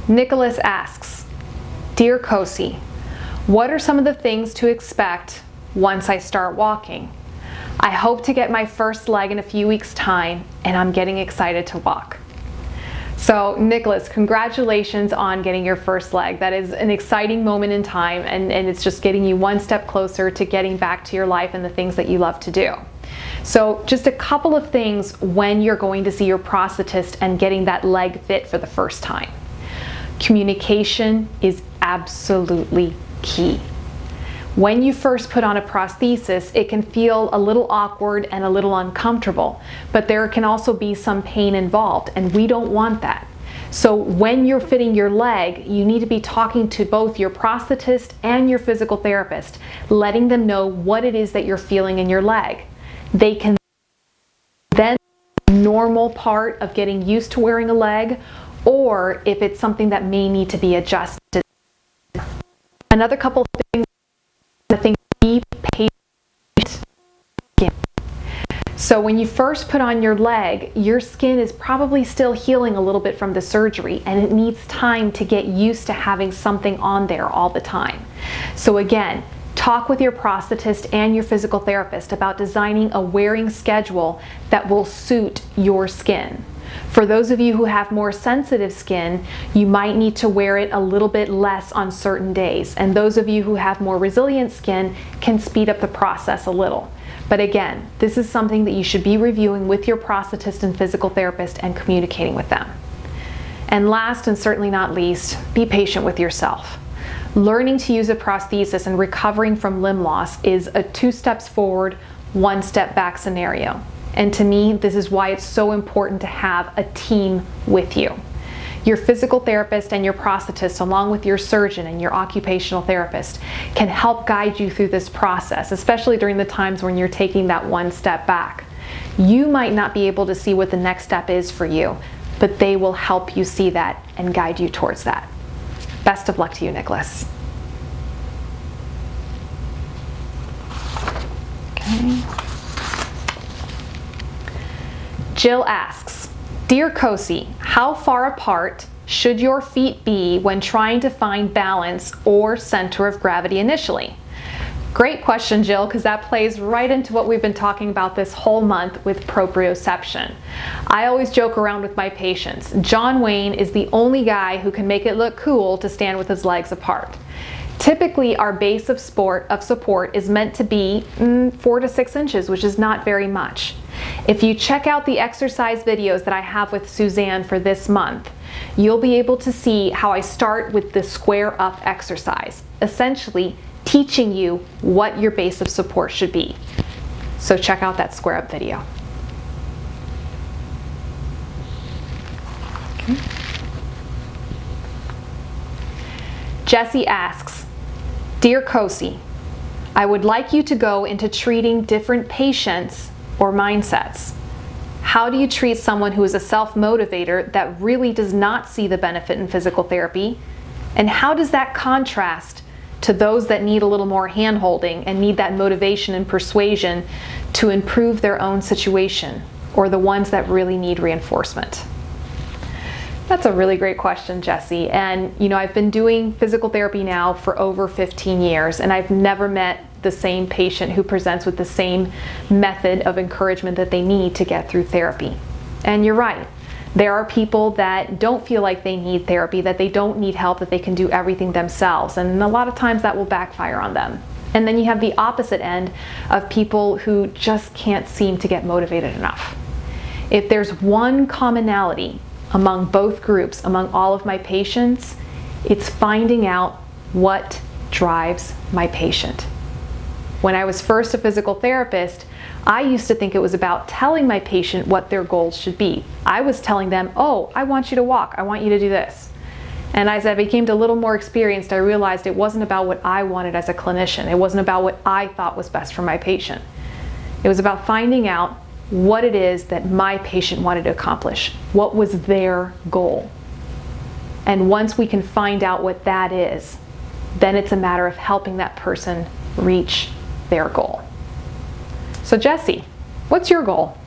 Nicholas asks, Dear Kosi, what are some of the things to expect once I start walking? I hope to get my first leg in a few weeks' time, and I'm getting excited to walk. So Nicholas, congratulations on getting your first leg. That is an exciting moment in time, and it's just getting you one step closer to getting back to your life and the things that you love to do. So just a couple of things when you're going to see your prosthetist and getting that leg fit for the first time. Communication is absolutely key. When you first put on a prosthesis, it can feel a little awkward and a little uncomfortable, but there can also be some pain involved, and we don't want that. So when you're fitting your leg, you need to be talking to both your prosthetist and your physical therapist, letting them know what it is that you're feeling in your leg. They can then normal part of getting used to wearing a leg, or if it's something that may need to be adjusted. Another couple of things, I think, be patient. So when you first put on your leg, your skin is probably still healing a little bit from the surgery, and it needs time to get used to having something on there all the time. So again, talk with your prosthetist and your physical therapist about designing a wearing schedule that will suit your skin. For those of you who have more sensitive skin, you might need to wear it a little bit less on certain days. And those of you who have more resilient skin can speed up the process a little. But again, this is something that you should be reviewing with your prosthetist and physical therapist and communicating with them. And last and certainly not least, be patient with yourself. Learning to use a prosthesis and recovering from limb loss is a 2 steps forward, 1 step back scenario. And to me, this is why it's so important to have a team with you. Your physical therapist and your prosthetist, along with your surgeon and your occupational therapist, can help guide you through this process, especially during the times when you're taking that 1 step back. You might not be able to see what the next step is for you, but they will help you see that and guide you towards that. Best of luck to you, Nicholas. Okay. Jill asks, Dear Kosi, how far apart should your feet be when trying to find balance or center of gravity initially? Great question, Jill, because that plays right into what we've been talking about this whole month with proprioception. I always joke around with my patients. John Wayne is the only guy who can make it look cool to stand with his legs apart. Typically, our base of support is meant to be 4 to 6 inches, which is not very much. If you check out the exercise videos that I have with Suzanne for this month, you'll be able to see how I start with the square up exercise, essentially teaching you what your base of support should be. So check out that square up video. Okay. Jessie asks, Dear Kosi, I would like you to go into treating different patients or mindsets. How do you treat someone who is a self-motivator that really does not see the benefit in physical therapy? And how does that contrast to those that need a little more hand-holding and need that motivation and persuasion to improve their own situation, or the ones that really need reinforcement? That's a really great question, Jessie. And I've been doing physical therapy now for over 15 years, and I've never met the same patient who presents with the same method of encouragement that they need to get through therapy. And you're right. There are people that don't feel like they need therapy, that they don't need help, that they can do everything themselves. And a lot of times that will backfire on them. And then you have the opposite end of people who just can't seem to get motivated enough. If there's one commonality among both groups, among all of my patients, it's finding out what drives my patient. When I was first a physical therapist, I used to think it was about telling my patient what their goals should be. I was telling them, oh, I want you to walk, I want you to do this. And as I became a little more experienced, I realized it wasn't about what I wanted as a clinician. It wasn't about what I thought was best for my patient. It was about finding out what it is that my patient wanted to accomplish. What was their goal? And once we can find out what that is, then it's a matter of helping that person reach their goal. So Jessie, what's your goal?